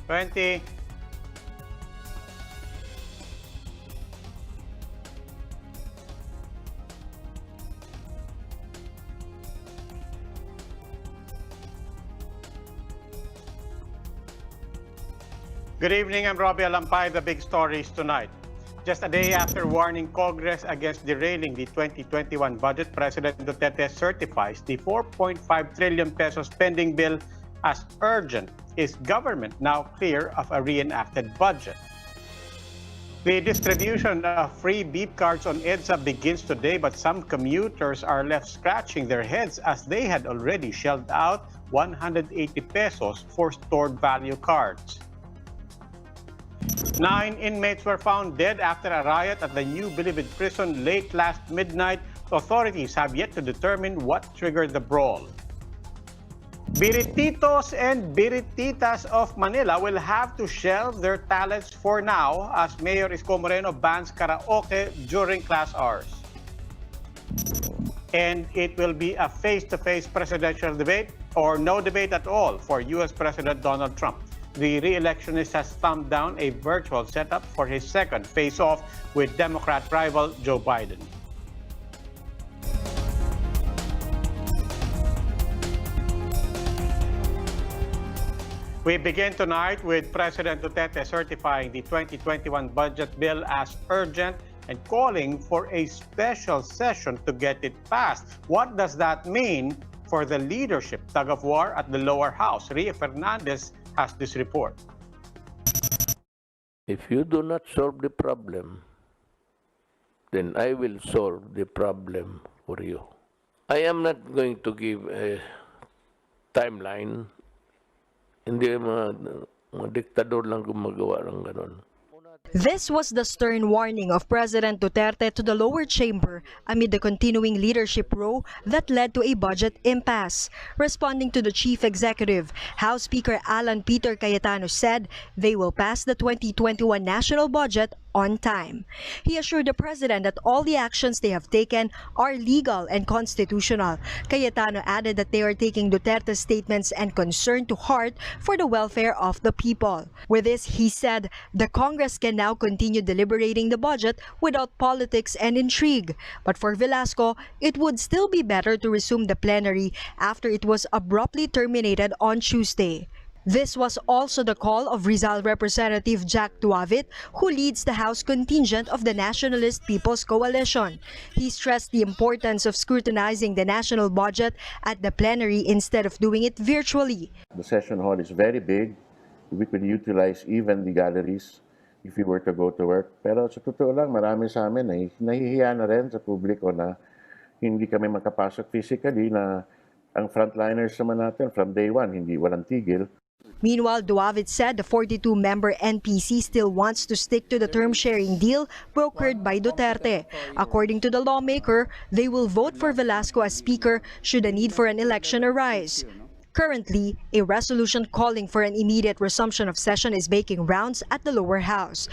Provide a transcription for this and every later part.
20. Good evening, I'm Robbie Alampay. The big stories tonight. Just a day after warning Congress against derailing the 2021 budget, President Duterte certifies the 4.5 trillion pesos spending bill as urgent. Is government now clear of a reenacted budget? The distribution of free beep cards on EDSA begins today, but some commuters are left scratching their heads as they had already shelled out 180 pesos for stored value cards. 9 inmates were found dead after a riot at the new Bilibid prison late last midnight. Authorities have yet to determine what triggered the brawl. Birititos and birititas of Manila will have to shelve their talents for now as Mayor Isko Moreno bans karaoke during class hours. And it will be a face-to-face presidential debate or no debate at all for U.S. President Donald Trump. The re-electionist has thumbed down a virtual setup for his second face-off with Democrat rival Joe Biden. We begin tonight with President Duterte certifying the 2021 budget bill as urgent and calling for a special session to get it passed. What does that mean for the leadership tug-of-war at the lower house? Ria Fernandez has this report. If you do not solve the problem, then I will solve the problem for you. I am not going to give a timeline. Hindi mga diktador lang gumagawa ng ganon. This was the stern warning of President Duterte to the lower chamber amid the continuing leadership row that led to a budget impasse. Responding to the chief executive, House Speaker Alan Peter Cayetano said they will pass the 2021 national budget on time. He assured the president that all the actions they have taken are legal and constitutional. Cayetano added that they are taking Duterte's statements and concern to heart for the welfare of the people. With this, he said the Congress can now continue deliberating the budget without politics and intrigue. But for Velasco, it would still be better to resume the plenary after it was abruptly terminated on Tuesday. This was also the call of Rizal Representative Jack Duavit, who leads the House contingent of the Nationalist People's Coalition. He stressed the importance of scrutinizing the national budget at the plenary instead of doing it virtually. The session hall is very big. We could utilize even the galleries if we were to go to work. Pero sa totoo lang, marami sa amin nahihiya na rin sa publiko na hindi kami makapasok physically, na ang frontliners naman natin from day one, walang tigil. Meanwhile, Duavit said the 42-member NPC still wants to stick to the term-sharing deal brokered by Duterte. According to the lawmaker, they will vote for Velasco as speaker should a need for an election arise. Currently, a resolution calling for an immediate resumption of session is making rounds at the lower house.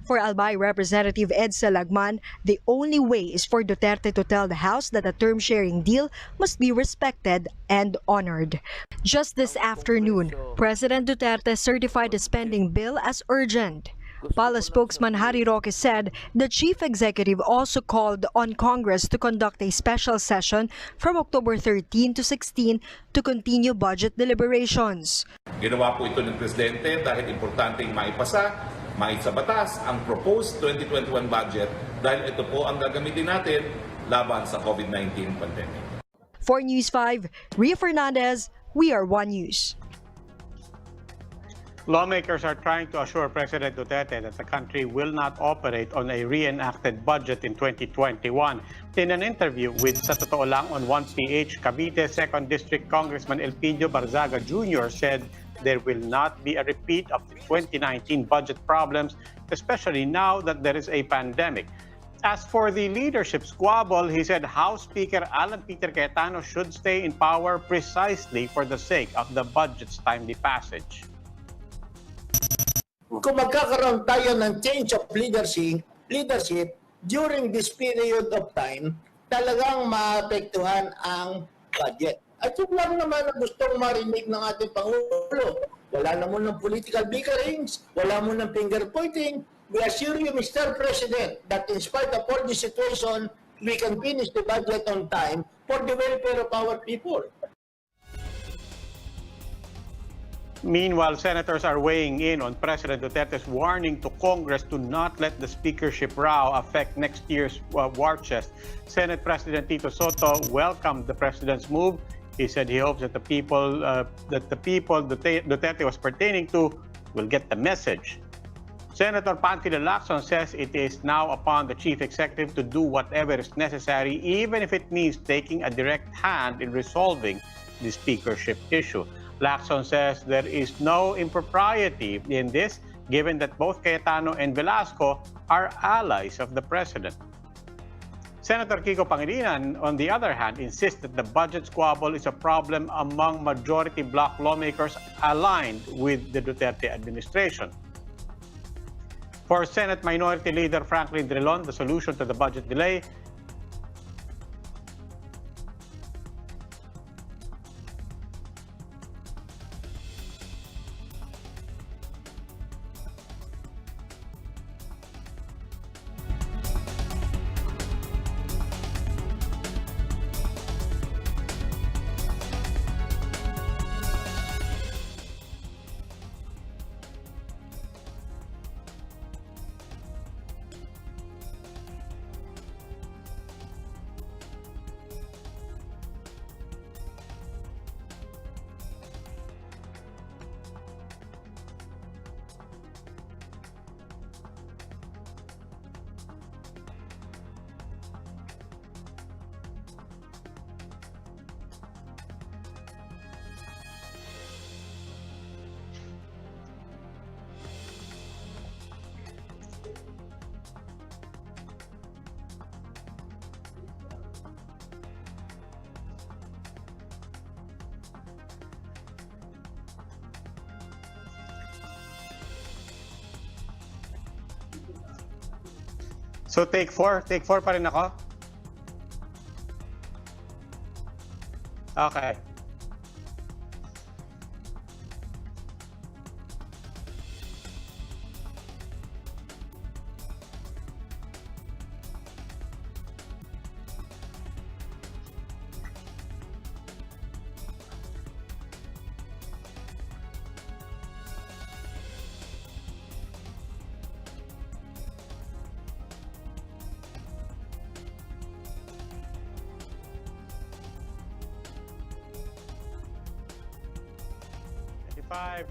For Albay Representative Edsa Lagman, the only way is for Duterte to tell the House that a term-sharing deal must be respected and honored. Just this afternoon, President Duterte certified the spending bill as urgent. Pala spokesman Harry Roque said the chief executive also called on Congress to conduct a special session from October 13 to 16 to continue budget deliberations. Ginawa po ito ng Presidente dahil importanteng maipasa sa batas ang proposed 2021 budget dahil ito po ang gagamitin natin laban sa COVID-19 pandemic. For News 5, Ria Fernandez, We Are One News. Lawmakers are trying to assure President Duterte that the country will not operate on a reenacted budget in 2021. In an interview with Sa Totoo Lang on 1PH, Cavite 2nd District Congressman Elpidio Barzaga Jr. said there will not be a repeat of the 2019 budget problems, especially now that there is a pandemic. As for the leadership squabble, he said House Speaker Alan Peter Cayetano should stay in power precisely for the sake of the budget's timely passage. Kung magkakaroon tayo ng change of leadership during this period of time, talagang maapektuhan ang budget. At yun lang naman ang gustong marinig ng ating Pangulo. Wala naman ng political bickerings, wala mo ng finger pointing. We assure you, Mr. President, that in spite of all this situation, we can finish the budget on time for the welfare of our people. Meanwhile, senators are weighing in on President Duterte's warning to Congress to not let the speakership row affect next year's war chest. Senate President Tito Soto welcomed the president's move. He said he hopes that the people Duterte was pertaining to will get the message. Senator Panfilo Lacson says it is now upon the chief executive to do whatever is necessary, even if it means taking a direct hand in resolving the speakership issue. Lacson says there is no impropriety in this, given that both Cayetano and Velasco are allies of the president. Senator Kiko Pangilinan, on the other hand, insists that the budget squabble is a problem among majority bloc lawmakers aligned with the Duterte administration. For Senate Minority Leader Franklin Drilon, the solution to the budget delay So take four pa rin ako? Okay. Five.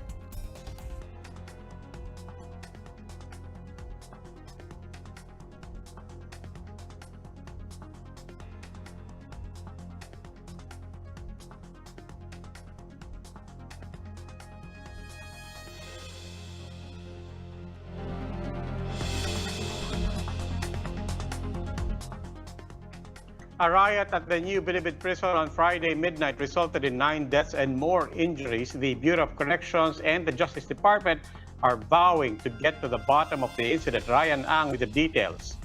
A riot at the new Bilibid prison on Friday midnight resulted in 9 deaths and more injuries. The Bureau of Corrections and the Justice Department are vowing to get to the bottom of the incident. Ryan Ang with the details.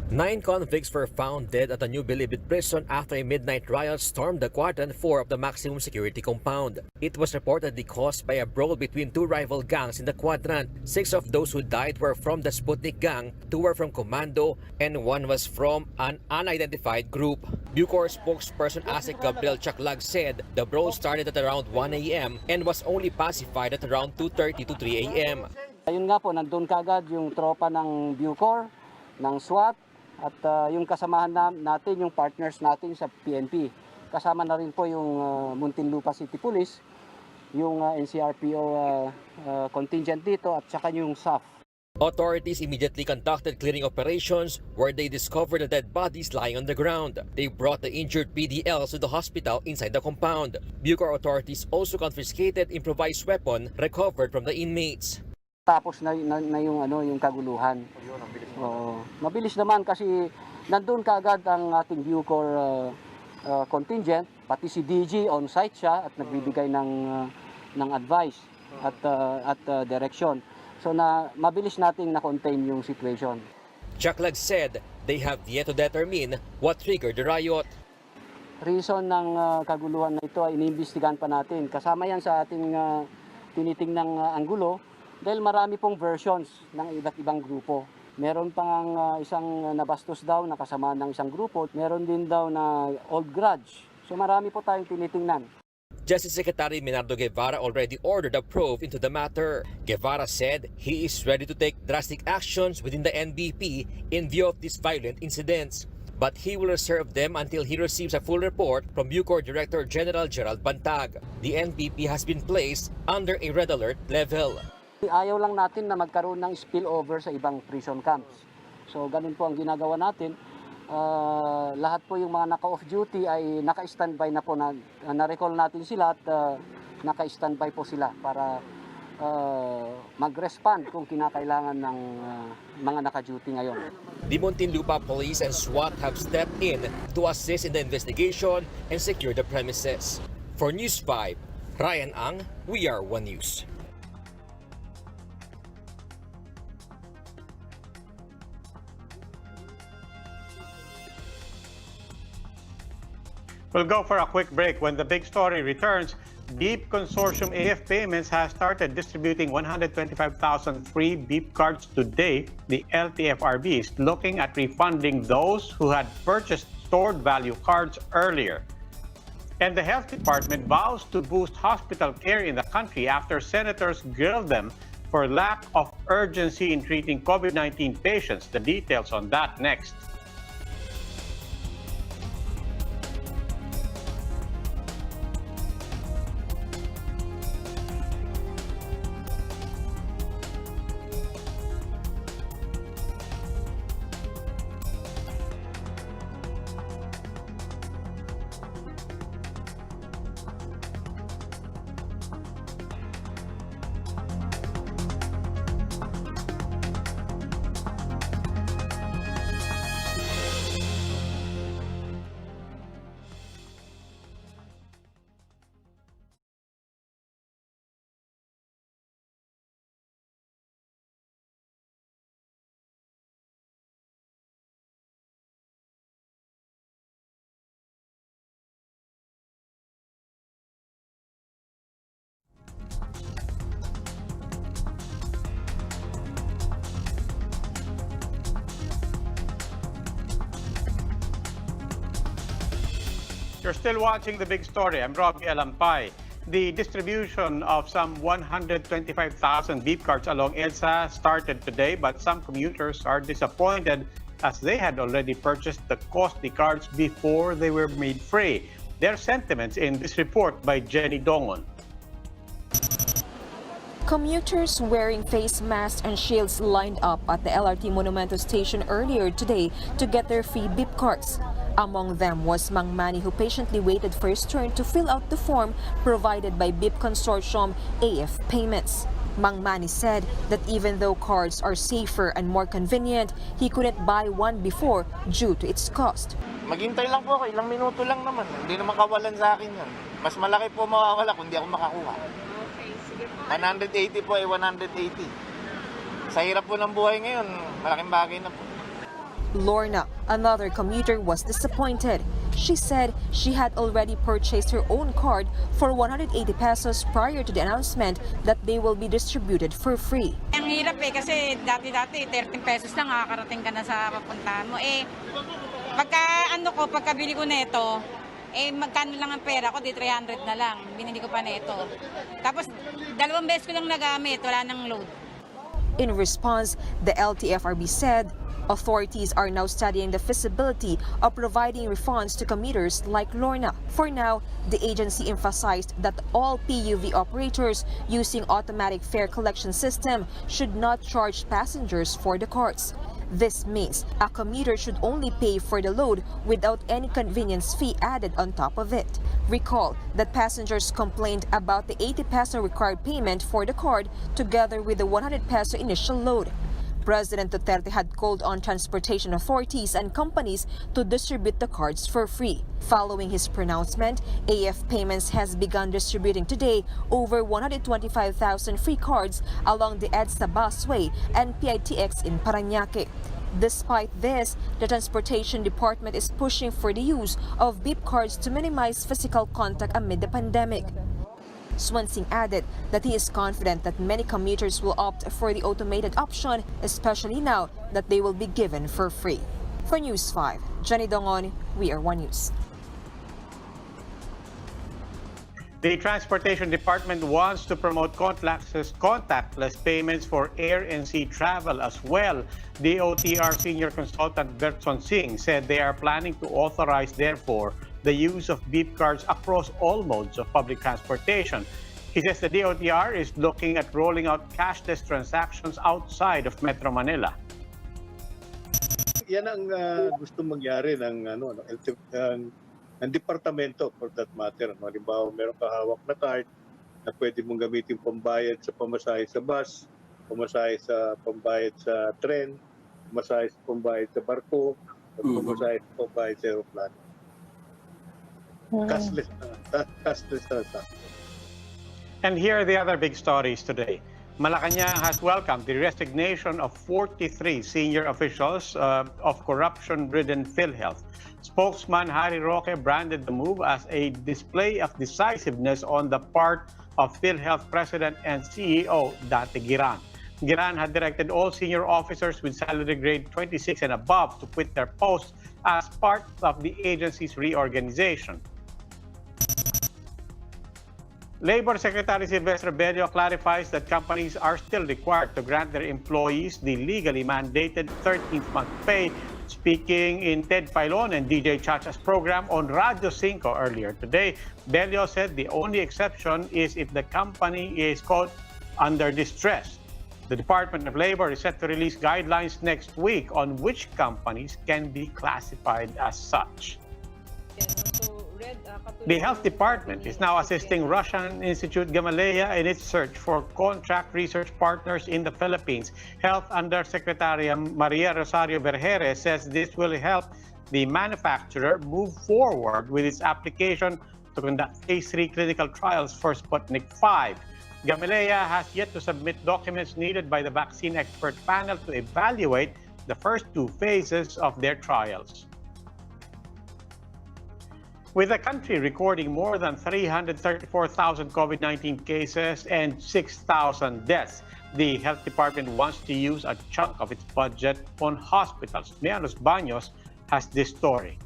9 convicts were found dead at a new Bilibid prison after a midnight riot stormed the Quadrant 4 of the maximum security compound. It was reportedly caused by a brawl between 2 rival gangs in the Quadrant. 6 of those who died were from the Sputnik gang, 2 were from Commando, and 1 was from an unidentified group. Bucor spokesperson Asik Gabriel Chaklag said the brawl started at around 1 a.m. and was only pacified at around 2:30 to 3 a.m. Ayun nga po, nandun kagad yung tropa ng Bucor, ng SWAT, at yung kasamahan natin, yung partners natin sa PNP. Kasama na rin po yung Muntinlupa City Police, yung NCRPO contingent dito, at saka yung SAF. Authorities immediately conducted clearing operations where they discovered the dead bodies lying on the ground. They brought the injured PDLs to the hospital inside the compound. Bucor authorities also confiscated improvised weapon recovered from the inmates. Tapos na yung kaguluhan. Mabilis naman kasi nandun kaagad ang ating Bucor contingent, pati si DG on site siya at nagbibigay ng advice at direction. So mabilis nating na-contain yung situation. Chaklag said they have yet to determine what triggered the riot. reason ng kaguluhan na ito ay iniimbestigahan pa natin. Kasama yan sa ating tinitingnang anggulo dahil marami pong versions ng iba't ibang grupo. Meron pang isang nabastos daw na kasama ng isang grupo. Meron din daw na old grudge. So marami po tayong tinitingnan. Justice Secretary Minardo Guevara already ordered a probe into the matter. Guevara said he is ready to take drastic actions within the NBP in view of these violent incidents. But he will reserve them until he receives a full report from Bucor Director General Gerald Bantag. The NBP has been placed under a red alert level. Ayaw lang natin na magkaroon ng spillover sa ibang prison camps. So ganun po ang ginagawa natin. Lahat po yung mga naka-off duty ay naka-standby na po, na-recall natin sila at naka-standby po sila para mag-respond kung kinakailangan ng mga naka-duty ngayon. The Muntinlupa Police and SWAT have stepped in to assist in the investigation and secure the premises. For News 5, Ryan Ang, We Are One News. We'll go for a quick break. When the big story returns, Beep Consortium AF Payments has started distributing 125,000 free Beep cards today. The LTFRB is looking at refunding those who had purchased stored value cards earlier. And the Health Department vows to boost hospital care in the country after senators grilled them for lack of urgency in treating COVID-19 patients. The details on that next. You're still watching The Big Story. I'm Robbie Alampay. The distribution of some 125,000 Beep cards along EDSA started today, but some commuters are disappointed as they had already purchased the costly cards before they were made free. Their sentiments in this report by Jenny Dongon. Commuters wearing face masks and shields lined up at the LRT Monumento station earlier today to get their free Beep cards. Among them was Mang Manny, who patiently waited for his turn to fill out the form provided by Beep Consortium AF Payments. Mang Manny said that even though cards are safer and more convenient, he couldn't buy one before due to its cost. Maghintay lang po ako, ilang minuto lang naman. Hindi naman kawalan sa akin yan. Mas malaki po mawawala kung di ako makakuha. Okay, sige po. 180 po ay 180. Sa hirap po ng buhay ngayon, malaking bagay na po. Lorna, another commuter, was disappointed. She said she had already purchased her own card for 180 pesos prior to the announcement that they will be distributed for free. Ang hirap kasi dati 13 pesos lang makakarating ka na sa papuntahan mo. Pagkabili ko nito, magkano lang ang pera ko, di 300 na lang. Binili ko pa nito. Tapos 2 beses ko lang nagamit, wala nang load. In response, the LTFRB said authorities are now studying the feasibility of providing refunds to commuters like Lorna. For now, the agency emphasized that all PUV operators using automatic fare collection system should not charge passengers for the cards. This means a commuter should only pay for the load without any convenience fee added on top of it. Recall that passengers complained about the 80 peso required payment for the card together with the 100 peso initial load. President Duterte had called on transportation authorities and companies to distribute the cards for free. Following his pronouncement, AF Payments has begun distributing today over 125,000 free cards along the EDSA busway and PITX in Parañaque. Despite this, the Transportation Department is pushing for the use of beep cards to minimize physical contact amid the pandemic. Swansing added that he is confident that many commuters will opt for the automated option, especially now that they will be given for free. For News 5, Jenny Dongon, We Are One News. The Transportation Department wants to promote contactless payments for air and sea travel as well. DOTr Senior Consultant Bertson Singh said they are planning to authorize, therefore, the use of beep cards across all modes of public transportation. He says the DOTr is looking at rolling out cashless transactions outside of Metro Manila. Yan ang gusto mangyari ng departamento for that matter. Halimbawa, meron ka hawak na card na pwede mong gamitin pambayad sa pamasahe sa bus, pamasahe sa pambayad sa tren, pamasahe sa pambayad sa barko, at pamasahe sa pambayad sa aeroplano. Cashless transaction. And here are the other big stories today. Malacanang has welcomed the resignation of 43 senior officials of corruption-ridden PhilHealth. Spokesman Harry Roque branded the move as a display of decisiveness on the part of PhilHealth President and CEO Duterte Giran. Giran had directed all senior officers with salary grade 26 and above to quit their posts as part of the agency's reorganization. Labor Secretary Silvestre Bello clarifies that companies are still required to grant their employees the legally mandated 13th month pay. Speaking in Ted Filon and DJ Chacha's program on Radio 5 earlier today, Bello said the only exception is if the company is, quote, under distress. The Department of Labor is set to release guidelines next week on which companies can be classified as such. The Health Department is now assisting Russian Institute Gamaleya in its search for contract research partners in the Philippines. Health Undersecretary Maria Rosario Vergeres says this will help the manufacturer move forward with its application to conduct phase 3 clinical trials for Sputnik 5. Gamaleya has yet to submit documents needed by the vaccine expert panel to evaluate the first 2 phases of their trials. With the country recording more than 334,000 COVID-19 cases and 6,000 deaths, the Health Department wants to use a chunk of its budget on hospitals. Mianos Baños has this story.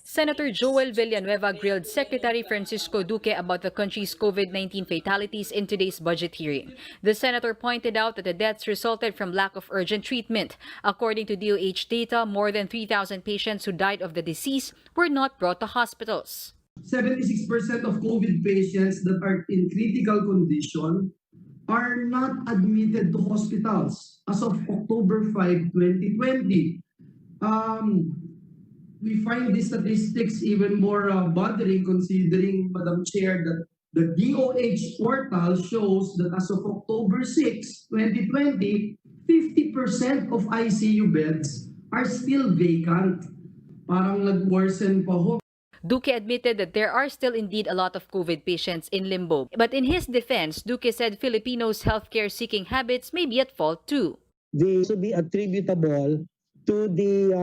Senator Joel Villanueva grilled Secretary Francisco Duque about the country's COVID-19 fatalities in today's budget hearing. The senator pointed out that the deaths resulted from lack of urgent treatment. According to DOH data, more than 3,000 patients who died of the disease were not brought to hospitals. 76% of COVID patients that are in critical condition are not admitted to hospitals as of October 5, 2020. We find these statistics even more bothering considering, Madam Chair, that the DOH portal shows that as of October 6, 2020, 50% of ICU beds are still vacant. Parang nag-worsen pa ho. Duque admitted that there are still indeed a lot of COVID patients in limbo. But in his defense, Duque said Filipinos' healthcare-seeking habits may be at fault too. This should be attributable to the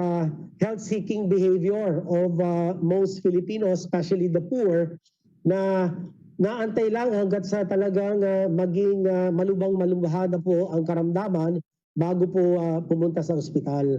health-seeking behavior of most Filipinos, especially the poor, na naantay lang hanggat sa talagang maging malubang-malubha na po ang karamdaman bago po pumunta sa ospital.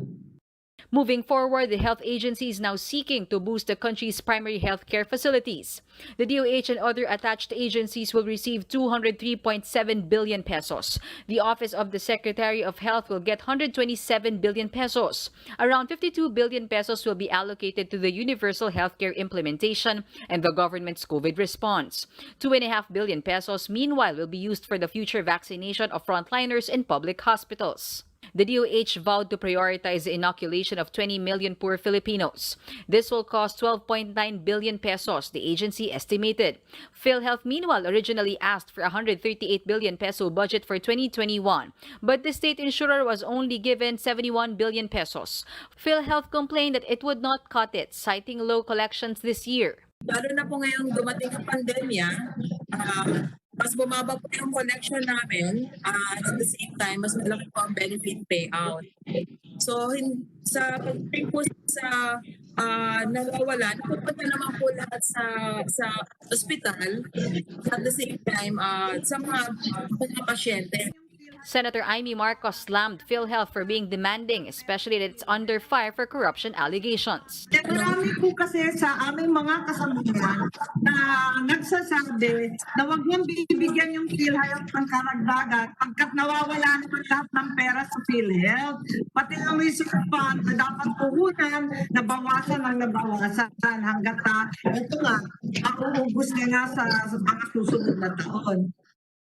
Moving forward, the health agency is now seeking to boost the country's primary health care facilities. The DOH and other attached agencies will receive 203.7 billion pesos. The Office of the Secretary of Health will get 127 billion pesos. Around 52 billion pesos will be allocated to the universal healthcare implementation and the government's COVID response. 2.5 billion pesos, meanwhile, will be used for the future vaccination of frontliners in public hospitals. The DOH vowed to prioritize the inoculation of 20 million poor Filipinos. This will cost 12.9 billion pesos, the agency estimated. PhilHealth, meanwhile, originally asked for a 138 billion peso budget for 2021, but the state insurer was only given 71 billion pesos. PhilHealth complained that it would not cut it, citing low collections this year. Lalo na po ngayong dumating ang pandemya, mas bumaba po yung collection namin, at the same time, mas malaki po ang benefit payout. So, sa pag-check po sa nawawala, napupunta naman po lahat sa ospital, at the same time, sa mga pasyente. Senator Amy Marcos slammed PhilHealth for being demanding, especially that it's under fire for corruption allegations. Marami po kasi sa aming mga kasamahan na nagsasabi na wag niyang bibigyan yung PhilHealth ng karagdagan pagkat nawawala naman lahat ng pera sa PhilHealth. Pati ang reserve fund na dapat puhunan, nabawasan ang nabawasan hanggat ito nga, mauubos na nga sa mga susunod na taon.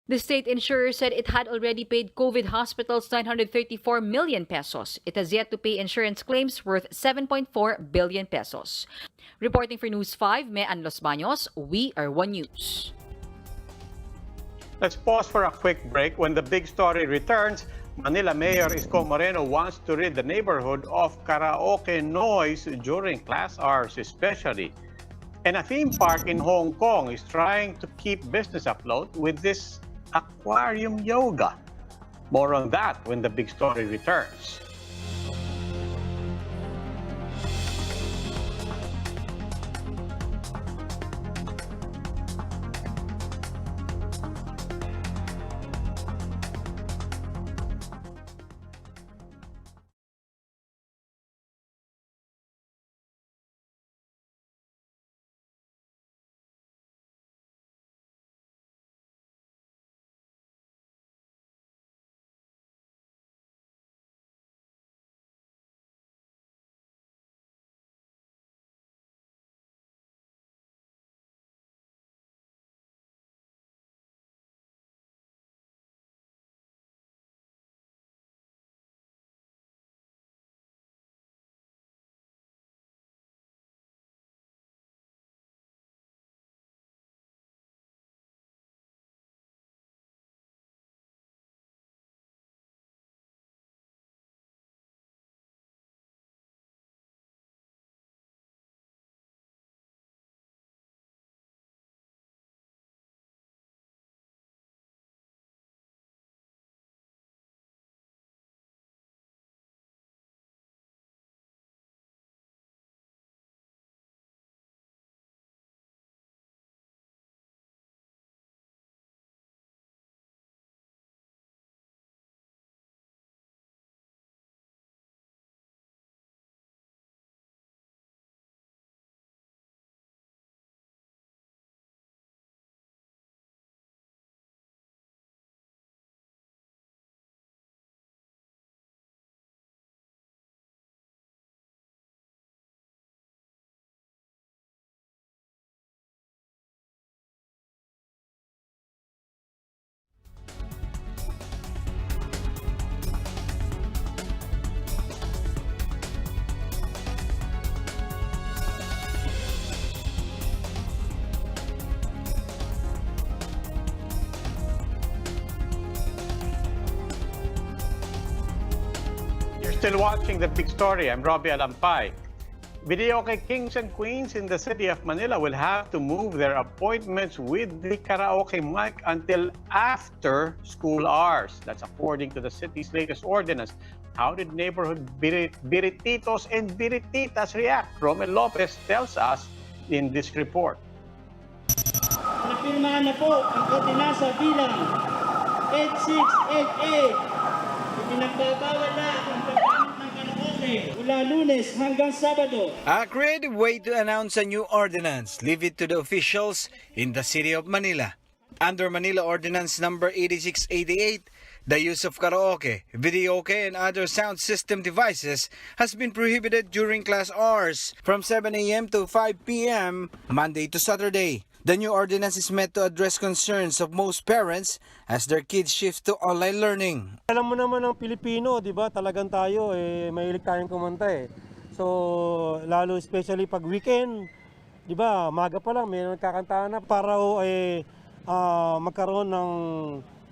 The state insurer said it had already paid COVID hospitals 934 million pesos. It has yet to pay insurance claims worth 7.4 billion pesos. Reporting for News 5, Mean Los Baños, we are One News. Let's pause for a quick break. When the big story returns, Manila Mayor Isko Moreno wants to rid the neighborhood of karaoke noise during class hours especially. And a theme park in Hong Kong is trying to keep business afloat with this aquarium yoga. More on that when the big story returns. Still watching The Big Story. I'm Robbie Alampay. Videoke kings and queens in the city of Manila will have to move their appointments with the karaoke mic until after school hours. That's according to the city's latest ordinance. How did neighborhood birititos and birititas react? Romel Lopez tells us in this report. Napirmahan na po ang ordinansa bilang 8688. Ipinagbabawal na ang paggamit ng karaoke mula Lunes hanggang Sabado. A creative way to announce a new ordinance. Leave it to the officials in the city of Manila. Under Manila Ordinance number 8688, the use of karaoke, videoke, and other sound system devices has been prohibited during class hours from 7 a.m. to 5 p.m. Monday to Saturday. The new ordinance is meant to address concerns of most parents as their kids shift to online learning. Alam mo naman ang Pilipino, di ba? Talagang tayo, mahilig tayong kumanta eh. So, lalo especially pag weekend, di ba? Maga pa lang, may nagkakantahan na para magkaroon ng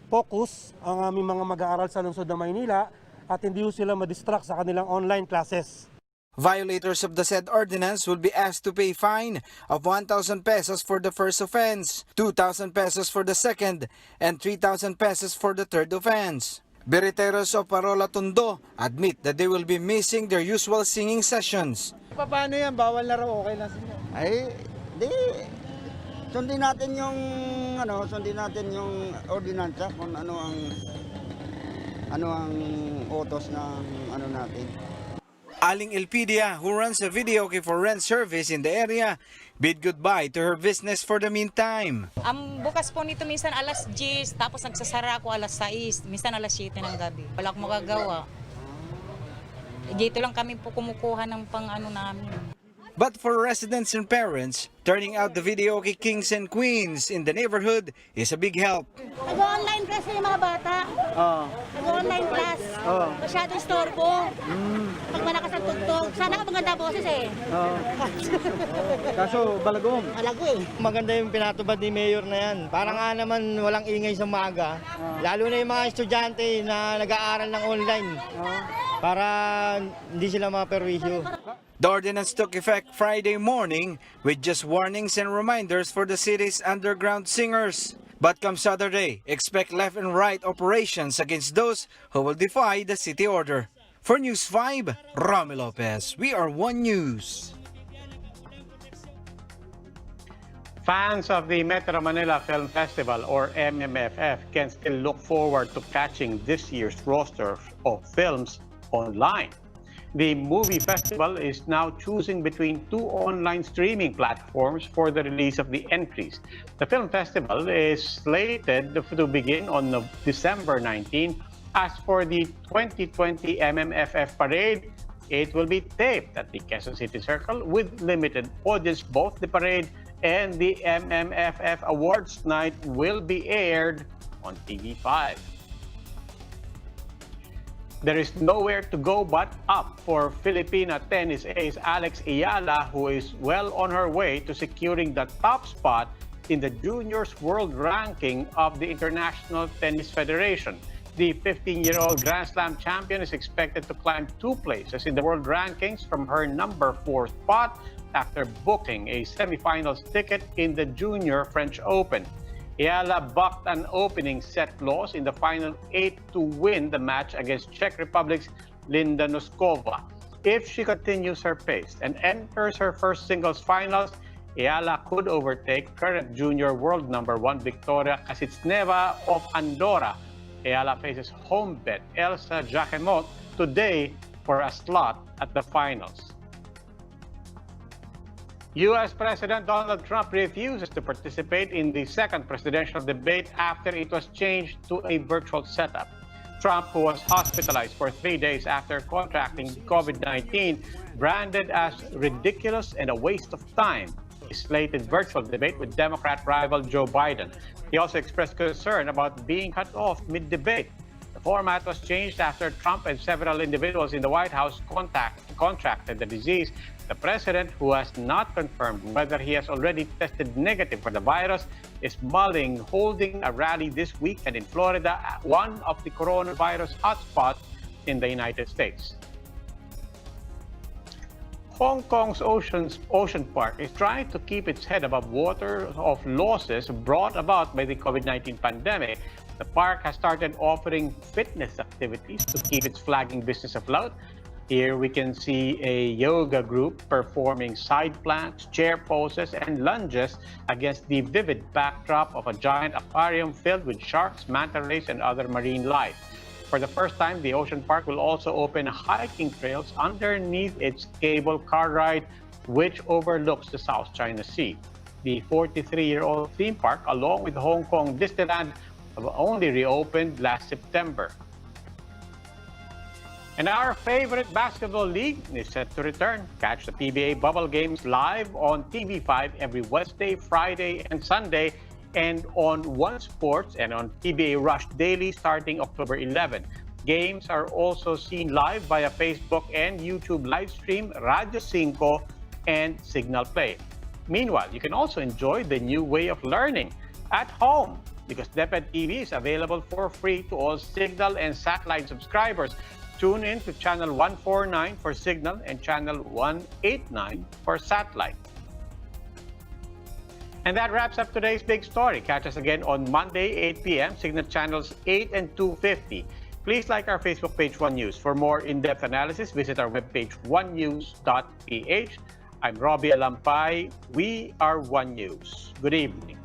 focus ang aming mga mag-aaral sa lungsod ng Maynila at hindi sila ma-distract sa kanilang online classes. Violators of the said ordinance will be asked to pay fine of 1,000 pesos for the first offense, 2,000 pesos for the second, and 3,000 pesos for the third offense. Beriteros of Parola Tondo admit that they will be missing their usual singing sessions. Paano yan? Bawal na raw, okay lang sila. Ay, di. Sundin natin yung ordinansa kung ano ang utos ng natin. Aling Elpidia, who runs a videoke for rent service in the area, bid goodbye to her business for the meantime. Ang bukas po nito minsan alas 10, tapos nagsasara ako alas 6, minsan alas 7 ng gabi. Wala akong magagawa. Dito lang kami po kumukuha ng namin. But for residents and parents, turning out the videoke kings and queens in the neighborhood is a big help. Nag-online kasi yung mga bata. Nag-online class. Masyadong storbo. Pag malakas ang tugtog, sana ka maganda boses eh. Kaso balagong. Malago eh. Maganda yung pinatubad ni Mayor na yan. Para nga naman walang ingay sa maaga. Lalo na yung mga estudyante na nag-aaral ng online. Para hindi sila maperwisyo. The ordinance took effect Friday morning with just warnings and reminders for the city's underground singers. But come Saturday, expect left and right operations against those who will defy the city order. For News 5, Romy Lopez. We are One News. Fans of the Metro Manila Film Festival, or MMFF, can still look forward to catching this year's roster of films online. The movie festival is now choosing between 2 online streaming platforms for the release of the entries. The film festival is slated to begin on December 19. As for the 2020 MMFF parade, it will be taped at the Quezon City Circle with limited audience. Both the parade and the MMFF Awards night will be aired on TV5. There is nowhere to go but up for Filipina tennis ace Alex Ayala, who is well on her way to securing the top spot in the Juniors World Ranking of the International Tennis Federation. The 15-year-old Grand Slam champion is expected to climb 2 places in the world rankings from her number 4 spot after booking a semifinals ticket in the Junior French Open. Ayala bucked an opening set loss in the final 8 to win the match against Czech Republic's Linda Noskova. If she continues her pace and enters her first singles finals, Ayala could overtake current junior world number 1 Victoria Kasitsneva of Andorra. Ayala faces home bet Elsa Jacquemot today for a slot at the finals. U.S. President Donald Trump refuses to participate in the second presidential debate after it was changed to a virtual setup. Trump, who was hospitalized for 3 days after contracting COVID-19, branded as ridiculous and a waste of time his slated virtual debate with Democrat rival Joe Biden. He also expressed concern about being cut off mid-debate. The format was changed after Trump and several individuals in the White House contracted the disease. The president, who has not confirmed whether he has already tested negative for the virus, is mulling holding a rally this weekend in Florida, one of the coronavirus hotspots in the United States. Hong Kong's Ocean Park is trying to keep its head above water of losses brought about by the COVID-19 pandemic. The park has started offering fitness activities to keep its flagging business afloat. Here we can see a yoga group performing side planks, chair poses, and lunges against the vivid backdrop of a giant aquarium filled with sharks, manta rays, and other marine life. For the first time, the Ocean Park will also open hiking trails underneath its cable car ride, which overlooks the South China Sea. The 43-year-old theme park, along with Hong Kong Disneyland, have only reopened last September. And our favorite basketball league is set to return. Catch the PBA Bubble Games live on TV5 every Wednesday, Friday, and Sunday, and on One Sports and on PBA Rush Daily starting October 11. Games are also seen live via Facebook and YouTube live stream, Radio 5, and Signal Play. Meanwhile, you can also enjoy the new way of learning at home because DepEd TV is available for free to all Signal and satellite subscribers. Tune in to channel 149 for signal and channel 189 for satellite. And that wraps up today's big story. Catch us again on Monday, 8 p.m., signal channels 8 and 250. Please like our Facebook page, One News. For more in-depth analysis, visit our webpage, onenews.ph. I'm Robbie Alampay. We are One News. Good evening.